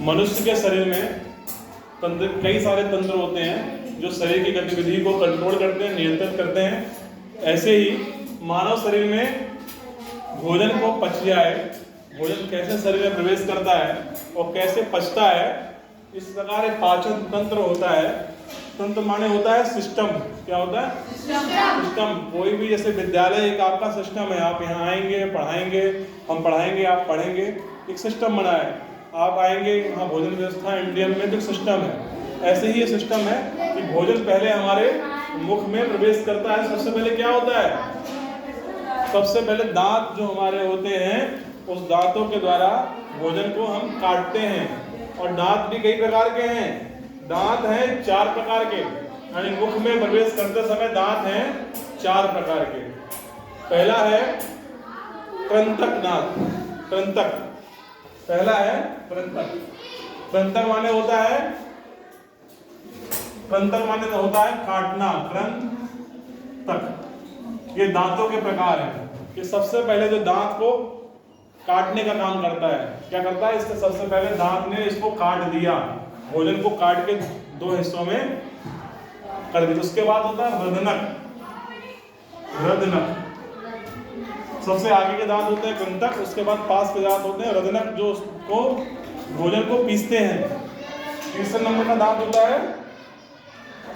मनुष्य के शरीर में तंत्र, कई सारे तंत्र होते हैं जो शरीर की गतिविधि को कंट्रोल करते हैं, नियंत्रित करते हैं। ऐसे ही मानव शरीर में भोजन को पच जाए, भोजन कैसे शरीर में प्रवेश करता है और कैसे पचता है, इस प्रकार एक पाचन तंत्र होता है। तंत्र माने होता है सिस्टम। क्या होता है? सिस्टम। कोई भी जैसे विद्यालय एक आपका सिस्टम है, आप यहाँ आएंगे, पढ़ाएंगे, हम पढ़ाएंगे, आप पढ़ेंगे, एक सिस्टम बना है। आप आएंगे, यहाँ भोजन व्यवस्था इंडियन में जो सिस्टम है, ऐसे ही ये सिस्टम है कि भोजन पहले हमारे मुख में प्रवेश करता है। सबसे पहले क्या होता है? सबसे पहले दांत जो हमारे होते हैं, उस दांतों के द्वारा भोजन को हम काटते हैं। और दांत भी कई प्रकार के हैं। दांत हैं 4 प्रकार के, यानी मुख में प्रवेश करते समय दांत हैं 4 प्रकार के। पहला है कृंतक दांत। कृंतक पहला है कृंतक। कृंतक माने होता है, कृंतक माने होता है काटना। कृंतक ये दांतों के प्रकार हैं। ये सबसे पहले जो दांत को काटने का काम करता है, क्या करता है? इसके सबसे पहले दांत ने इसको काट दिया, भोजन को काट के 2 हिस्सों में कर दिया। उसके बाद होता है रदनक। रदनक सबसे आगे के दांत होते हैं कृंतक, उसके बाद पास के दांत होते हैं रदनक, जो उसको भोजन को पीसते हैं। तीसरे नंबर का दांत होता है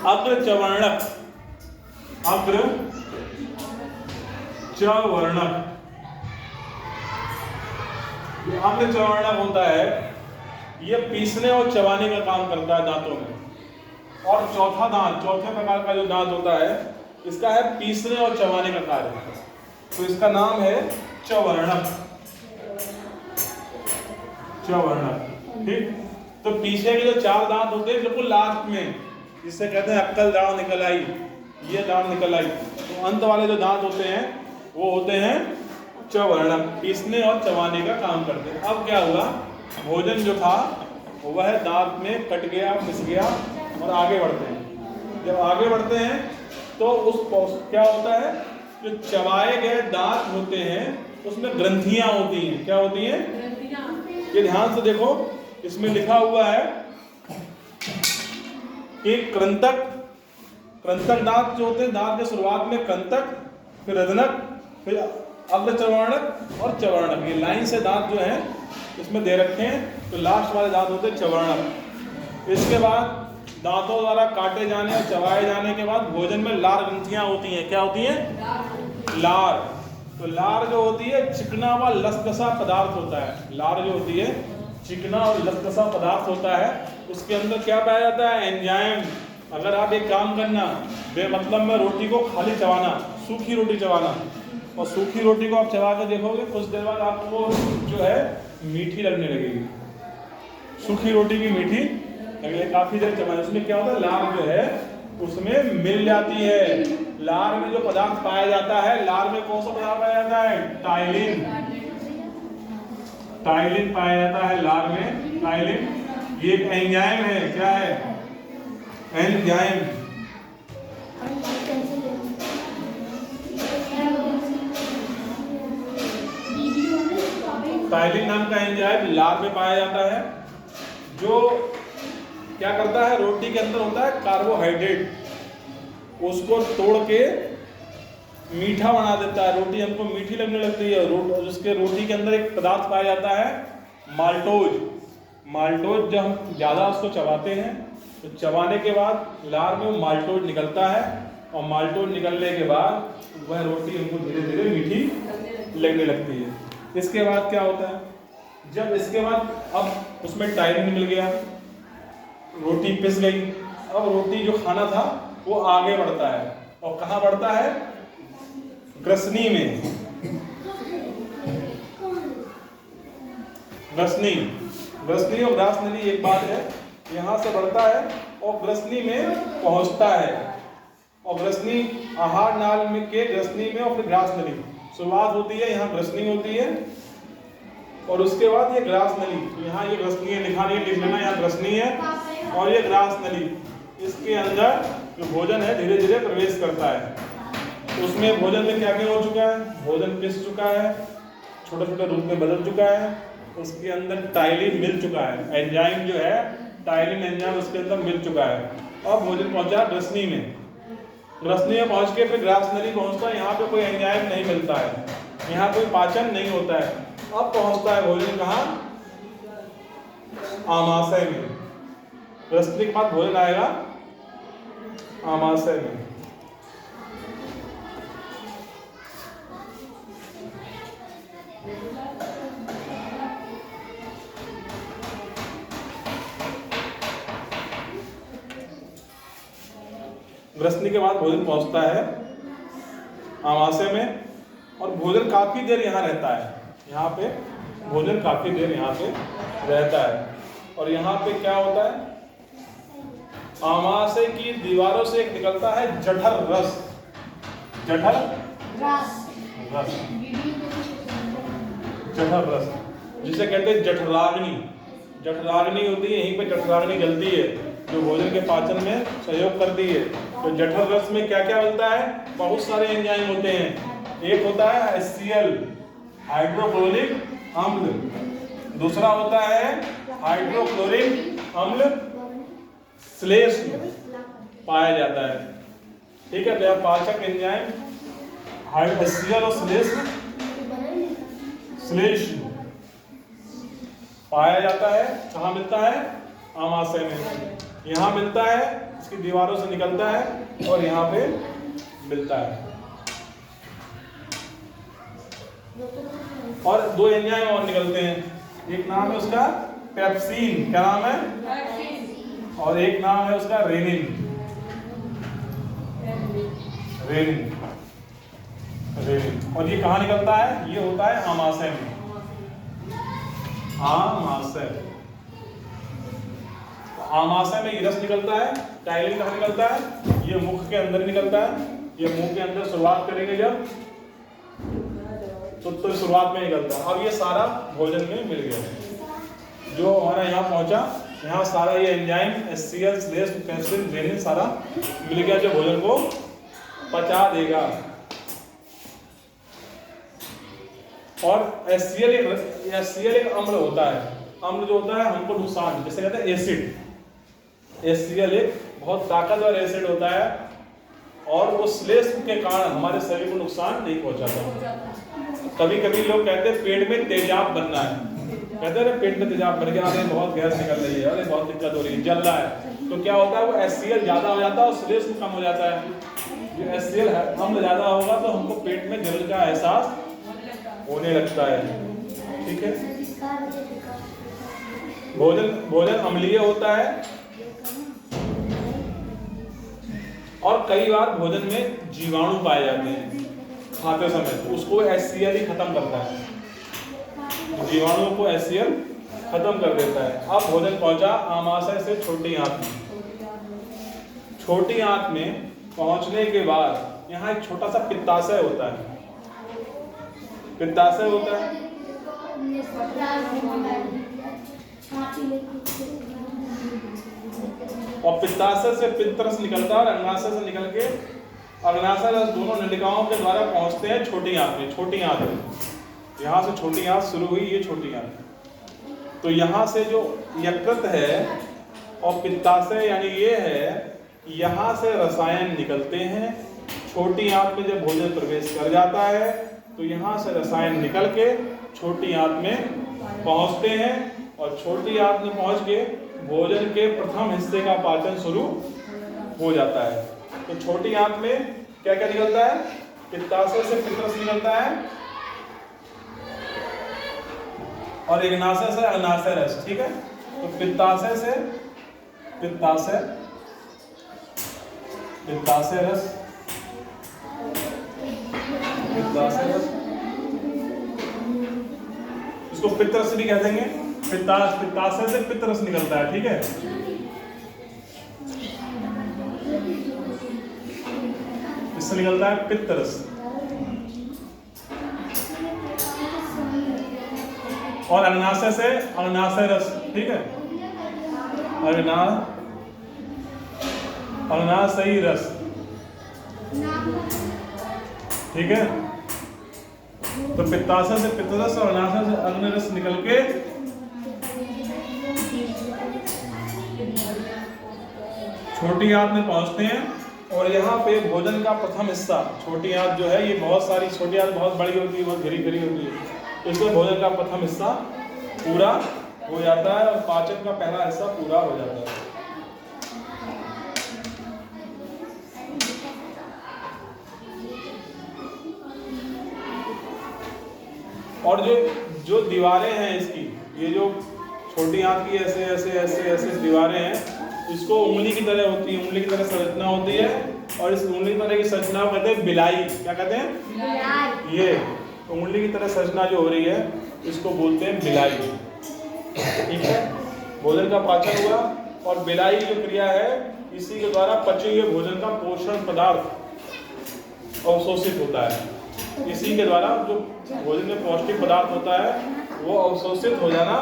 अग्रचवर्णक। अग्रचवर्णक अग्रचवर्णक होता है, ये पीसने और चबाने का काम करता है दांतों में। और चौथा दांत, चौथे प्रकार का जो दांत होता है, इसका है पीसने और चबाने का कार्य, तो इसका नाम है चवर्णक। चवर्णक, ठीक। तो पीछे के जो 4 दांत होते हैं बिल्कुल लास्ट में, जिससे कहते हैं अक्कल दांत निकल आई, ये दांत निकल आई। तो अंत वाले जो दांत होते हैं वो होते हैं चवर्णक, पीसने और चबाने का काम करते हैं। अब क्या हुआ? भोजन जो था वह दांत में कट गया, पिस गया और आगे बढ़ते हैं। जब आगे बढ़ते हैं तो उस क्या होता है, जो चबाए गए दांत होते हैं उसमें ग्रंथियां होती हैं। क्या होती हैं? ये ध्यान से देखो, इसमें लिखा हुआ है कि कृंतक, कृंतक दांत जो होते हैं, दांत के शुरुआत में कृंतक, फिर रदनक, फिर अग्रचवर्णक और चवर्णक। ये लाइन से दांत जो है इसमें दे रखे हैं। तो लास्ट वाले दांत होते हैं चवर्णक। इसके बाद दांतों द्वारा काटे जाने और चबाए जाने के बाद भोजन में लार ग्रंथियां होती हैं। क्या होती हैं? लार। तो लार जो होती है चिकना व लसकसा पदार्थ होता है। लार जो होती है चिकना और लसकसा पदार्थ होता है। उसके अंदर क्या पाया जाता है? एंजाइम। अगर आप एक काम करना, बेमतलब में रोटी को खाली चबाना, सूखी रोटी चबाना, और सूखी रोटी को आप चबा के देखोगे कुछ देर बाद आपको जो है मीठी लगने लगेगी। सूखी रोटी भी मीठी लगेगी, काफी देर चबाने। उसमें क्या होता है? लार जो है उसमें मिल जाती है। लार में जो पदार्थ पाया जाता है, लार में कौन सा पदार्थ पाया जाता है? टाइलिन। टाइलिन पाया जाता है लार में। टाइलिन ये एक एंजाइम है। क्या है? एंजाइम। टाइलिन नाम का एंजाइम लार में पाया जाता है, जो क्या करता है? रोटी के अंदर होता है कार्बोहाइड्रेट, उसको तोड़ के मीठा बना देता है। रोटी हमको मीठी लगने लगती है। उसके रोटी के अंदर एक पदार्थ पाया जाता है माल्टोज। माल्टोज जब हम ज़्यादा उसको चबाते हैं तो चबाने के बाद लार में वो माल्टोज निकलता है, और माल्टोज निकलने के बाद वह रोटी हमको धीरे धीरे मीठी लगने लगती है। इसके बाद क्या होता है? जब इसके बाद अब उसमें टाइलिन मिल गया, रोटी पिस गई, अब रोटी जो खाना था वो आगे बढ़ता है। और कहाँ बढ़ता है? ग्रसनी में। ग्रसनी, ग्रसनी और ग्रासनली एक बात है। यहाँ से बढ़ता है और ग्रसनी में पहुँचता है, और ग्रसनी आहार नाल में के ग्रसनी में, और फिर ग्रासनली। शुरुआत होती है यहाँ ग्रसनी होती है, और उसके बाद ये ग्रासनली। यहाँ ये ग्रसनी है, लिखा नहीं, लिख लेना, यहाँ ग्रसनी है और ये ग्रासनली। इसके अंदर जो भोजन है धीरे धीरे प्रवेश करता है। उसमें भोजन में क्या क्या हो चुका है? भोजन पिस चुका है, छोटे छोटे रूप में बदल चुका है, उसके अंदर टाइलिन मिल चुका है, एंजाइम जो है टाइलिन एंजाइम उसके अंदर मिल चुका है। अब भोजन पहुंचा ग्रसनी में, ग्रसनी में पहुंच के फिर ग्रास नली पहुंचता है, यहाँ पे कोई एंजाइम नहीं मिलता है, यहाँ कोई पाचन नहीं होता है। अब पहुंचता है भोजन कहाँ, आमाशय में। ग्रसनी के बाद भोजन आएगा आमाशय में। ग्रसनी के बाद भोजन पहुंचता है आमाशय में, और भोजन काफी देर यहाँ रहता है। यहाँ पे भोजन काफी देर यहाँ पे रहता है, और यहाँ पे क्या होता है, आमाशय की दीवारों से एक निकलता है जठर रस, जठर रस, जठर रस जिसे कहते हैं जठराग्नि। जठराग्नि होती है, यहीं पे जठराग्नि जलती है जो भोजन के पाचन में सहयोग करती है। तो जठर रस में क्या क्या मिलता है, बहुत सारे एंजाइम होते हैं। एक होता है HCl हाइड्रोक्लोरिक अम्ल, दूसरा होता है हाइड्रोक्लोरिक अम्ल श्लेष्म पाया जाता है, ठीक है। तो यह पाचक एंजाइम HCl और श्लेष्म पाया जाता है। कहाँ मिलता है, आमाशय में। यहाँ मिलता है, इसकी दीवारों से निकलता है, और यहाँ पे मिलता है। और दो एंजाइम और निकलते हैं, एक नाम है उसका पेप्सिन, क्या नाम है, और एक नाम है उसका रेनिन। Rennin, rennin. और ये कहाँ निकलता है, ये होता है आमाशय में, आमाशय। आमाशय में ये रस निकलता है। टाइलिन कहाँ निकलता है, ये मुख के अंदर निकलता है। ये मुंह के अंदर शुरुआत करेंगे जब, तो शुरुआत में निकलता है। अब ये सारा भोजन में मिल गया जो हमारा यहाँ पहुंचा। यहाँ सारा ये एंजाइम HCl श्लेष्म पेप्सिन रेनिन सारा मिल गया जो भोजन को पचा देगा। और HCl एक अम्ल होता है। अम्ल जो होता है हमको नुकसान, जैसे कहते हैं एसिड। HCl एक बहुत ताकतवर एसिड होता है, और वो श्लेष्म के कारण हमारे शरीर को नुकसान नहीं पहुंचाता। कभी कभी लोग कहते हैं पेट में तेजाब बनना है, कहते हैं पेट में तेजाब बन गया, अरे बहुत गैस निकल रही है, अरे बहुत दिक्कत हो रही है, जल रहा है। तो क्या होता है, वो HCl ज्यादा हो जाता है और श्लेष्म कम हो जाता है। जो HCl अम्ल ज्यादा होगा तो हमको पेट में जल का एहसास होने लगता है, ठीक है। भोजन अम्लीय होता है, और कई बार भोजन में जीवाणु पाए जाते हैं खाते समय, तो उसको HCl ही खत्म करता है। जीवाणुओं को HCl खत्म कर देता है। अब भोजन पहुंचा आमाशय से छोटी आंत में। छोटी आंत में पहुंचने के बाद यहाँ एक छोटा सा पित्ताशय होता है। पित्ताशय होता है, और पित्ताशय से पित्तरस निकलता है, और अग्नाशय से निकल के अग्नाशय रस दोनों नलिकाओं के द्वारा पहुंचते हैं छोटी आंत में। छोटी आंत में, यहाँ से छोटी आंत शुरू हुई, ये छोटी आंत। तो यहाँ से जो यकृत है और पित्ताशय यानी ये है, यहाँ से रसायन निकलते हैं। छोटी आंत में जब भोजन प्रवेश कर जाता है तो यहाँ से रसायन निकल के छोटी आंत में पहुँचते हैं, और छोटी आंत में पहुँच के भोजन के प्रथम हिस्से का पाचन शुरू हो जाता है। तो छोटी आंत में क्या क्या निकलता है, पित्ताशय से पित्तरस निकलता है, और अग्नाशय से अग्नाशय रस, ठीक है। तो पित्ताशय से पित्ताशय रस, पित्ताशय रस, इसको पित्तरस भी कह देंगे। पित्ताशय से पित्तरस निकलता है, ठीक है। इससे निकलता है पित्तरस, और अग्नाशय से अग्नाशय रस, ठीक है। अग्नाशयी रस, ठीक है। तो पित्ताशय से पित्तरस और अग्नाशय से अग्नि रस निकल के छोटी आंत में पहुंचते हैं और यहाँ पे भोजन का प्रथम हिस्सा, छोटी आंत जो है ये बहुत सारी, छोटी आंत बहुत बड़ी होती है, बहुत घिरी घिरी होती है, इसमें भोजन का प्रथम हिस्सा पूरा हो जाता है और पाचन का पहला हिस्सा पूरा हो जाता है। और जो दीवारें हैं इसकी, ये जो छोटी आंत की ऐसे ऐसे ऐसे ऐसे दीवारें हैं, इसको उंगली की तरह होती है, उंगली की तरह संरचना होती है और इस उंगली की तरह की संरचना को कहते हैं बिलाई। क्या कहते हैं? बिलाई। ये उंगली की तरह संरचना जो हो रही है इसको बोलते हैं बिलाई। ठीक है, भोजन का पाचन हुआ और बिलाई जो क्रिया है इसी के द्वारा पचे हुए भोजन का पोषण पदार्थ अवशोषित होता है। इसी के द्वारा जो भोजन में पौष्टिक पदार्थ होता है वो अवशोषित हो जाना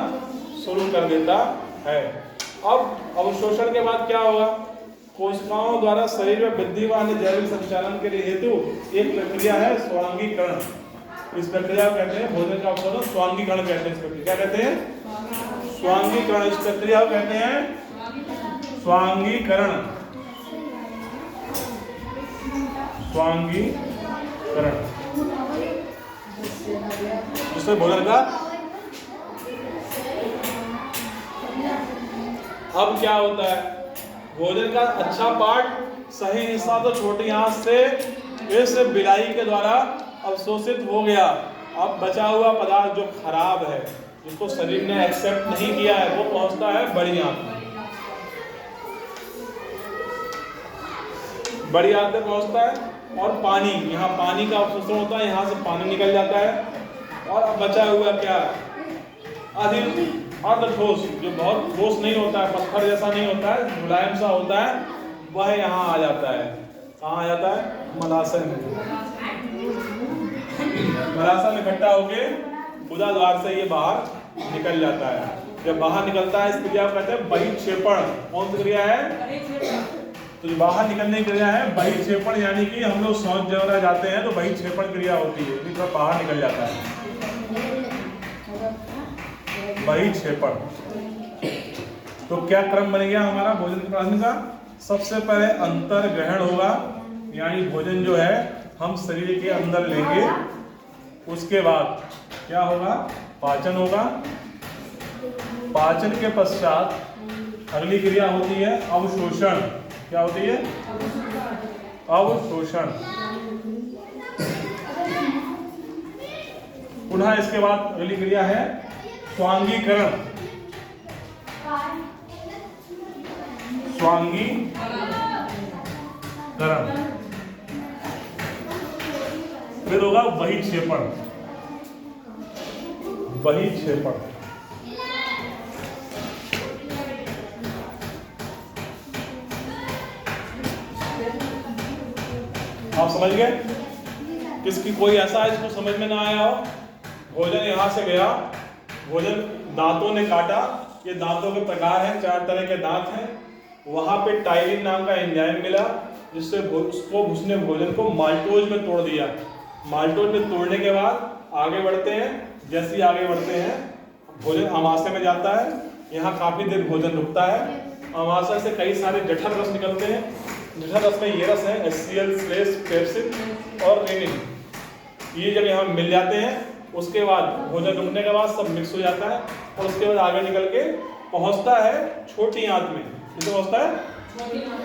शुरू कर देता है। अब अवशोषण के बाद क्या होगा? कोशिकाओं द्वारा शरीर में वृद्धि व अन्य जैविक संचालन के लिए हेतु एक प्रक्रिया है स्वांगीकरण। इस प्रक्रिया को कहते हैं भोजन का अवशोषण, स्वांगीकरण कहते हैं। इस प्रक्रिया क्या कहते हैं? स्वांगीकरण। इस प्रक्रिया को कहते हैं स्वांगीकरण। स्वांगीकरण जिससे भोजन का, अब क्या होता है? भोजन का अच्छा पार्ट, सही हिस्सा तो छोटी आंत से इस बिलाई के द्वारा अवशोषित हो गया। अब बचा हुआ पदार्थ जो खराब है, जिसको शरीर ने एक्सेप्ट नहीं किया है, वो पहुंचता है बड़ी आंत में। बड़ी आंत में पहुंचता है और पानी, यहाँ पानी का अवशोषण होता है, यहाँ से पानी निकल जाता है और अब बचा हुआ क्या? अर्ध ठोस, जो बहुत ठोस नहीं होता है, पत्थर जैसा नहीं होता है, मुलायम सा होता है, वह यहाँ आ जाता है। कहाँ आ जाता है? मलाशय में। मलाशय में इकट्ठा होके गुदा द्वार से ये बाहर निकल जाता है। जब बाहर निकलता है इस क्रिया को कहते हैं बहिक्षेपण। कौन सी क्रिया है? तो जो बाहर निकलने की क्रिया है बहिक्षेपण, यानी कि हम लोग शौच वगैरह जाते हैं तो बहिक्षेपण क्रिया होती है, तो बाहर निकल जाता है बहिक्षेपण। तो क्या क्रम बन गया हमारा भोजन के प्राशन का? सबसे पहले अंतर ग्रहण होगा, यानी भोजन जो है हम शरीर के अंदर लेंगे। उसके बाद क्या होगा? पाचन होगा। पाचन के पश्चात अगली क्रिया होती है अवशोषण। क्या होती है? अवशोषण। पुनः इसके बाद अगली क्रिया है स्वांगीकरण। स्वांगीकरण। फिर होगा बहिक्षेपण। बहिक्षेपण। आप समझ गए? किसकी कोई ऐसा है जिसको समझ में ना आया हो? भोजन यहाँ से गया, भोजन दांतों ने काटा, ये दांतों के प्रकार हैं, 4 तरह के दांत हैं। वहाँ पे टाइलिन नाम का एंजाइम मिला, जिससे उसने भोजन को माल्टोज में तोड़ दिया। माल्टोज में तोड़ने के बाद आगे बढ़ते हैं। जैसे ही आगे बढ़ते हैं भोजन अमाशय में जाता है, यहाँ काफ़ी देर भोजन रुकता है। अमाशय से कई सारे जठर रस निकलते हैं। जठर रस में ये रस है HCl, पेप्सिन और रेनिन। ये जब यहाँ मिल जाते हैं, उसके बाद भोजन रुकने के बाद सब मिक्स हो जाता है और उसके बाद आगे निकल के पहुँचता है छोटी आंत में। किसे पहुँचता है?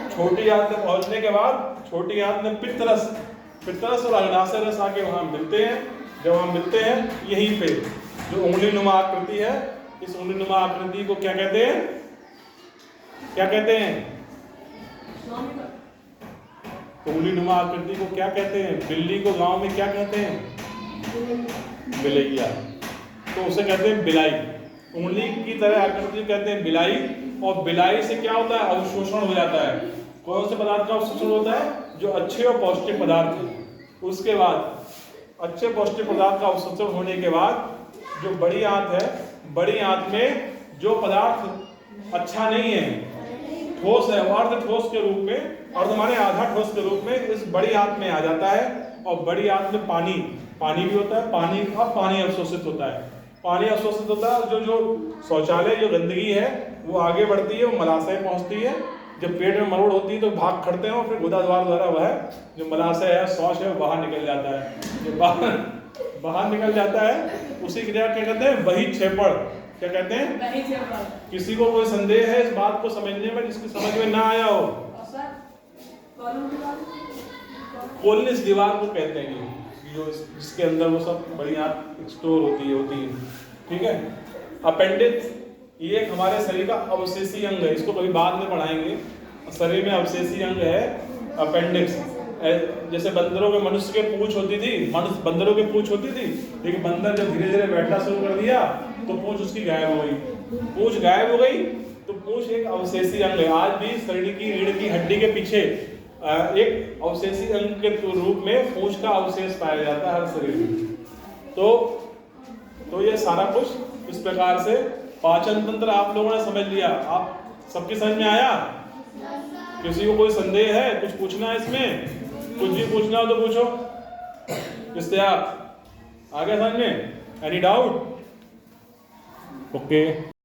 छोटी आंत में पहुँचने के बाद छोटी आंत में पित्तरस और अग्नाशय रस आके वहाँ मिलते हैं। जब वहाँ मिलते हैं, यहीं पे जो उंगली नुमा आकृति है, इस उंगली नुमा आकृति को क्या कहते हैं? क्या कहते हैं? उंगली नुमा आकृति को क्या कहते हैं? बिल्ली को गांव में क्या कहते हैं? बिलैया। तो उसे कहते हैं बिलाई। उंगली की तरह आकृति कहते हैं बिलाई। और बिलाई से क्या होता है? अवशोषण हो जाता है। कौन से पदार्थ का अवशोषण होता है? जो अच्छे और पौष्टिक पदार्थ हैं। उसके बाद अच्छे पौष्टिक पदार्थ का अवशोषण होने के बाद जो बड़ी आंत है, बड़ी आंत में जो पदार्थ अच्छा नहीं है, ठोस है, अर्ध ठोस के रूप में, अर्ध माने आधा ठोस के रूप में इस बड़ी आंत में आ जाता है। और बड़ी आंत में पानी भी होता है। पानी अवशोषित होता है। पानी अवशोषित होता है। जो शौचालय, जो गंदगी है वो आगे बढ़ती है, वो मलाशय पहुंचती है। जब पेट में मरोड़ होती है तो भाग खड़ते हैं और फिर गुदा द्वार द्वारा वह जो मलाशय है, शौच है, वो बाहर निकल जाता है। जो बाहर निकल जाता है उसी क्रिया क्या कहते हैं, बहिक्षेपण। क्या कहते हैं? किसी को कोई संदेह है इस बात को समझने में, जिसकी समझ में ना आया हो, कोलिस दीवार को कहते हैं, जो जिसके अंदर वो सब बढ़िया स्टोर होती है। ठीक है। अपेंडिक्स ये एक हमारे शरीर का अवशेषी अंग है, इसको कभी बाद में पढ़ाएंगे। शरीर में अवशेषी अंग है अपेंडिक्स। जैसे बंदरों के, मनुष्य के पूंछ होती थी, बंदरों की पूंछ होती थी, लेकिन बंदर जब धीरे धीरे बैठना शुरू कर दिया तो पूंछ उसकी गायब हो गई। पूंछ गायब हो गई तो पूंछ एक अवशेषी अंग है। आज भी शरीर की रीढ़ की हड्डी के पीछे एक अवशेषी अंग के रूप में पूंछ का अवशेष पाया जाता है हर शरीर में। तो ये सारा कुछ इस प्रकार से पाचन तंत्र आप लोगों ने समझ लिया। आप सबकी समझ में आया? किसी को कोई संदेह है, कुछ पूछना है इसमें? कुछ भी पूछना हो तो पूछो। इससे आप आगे समझ में? Any doubt? ओके।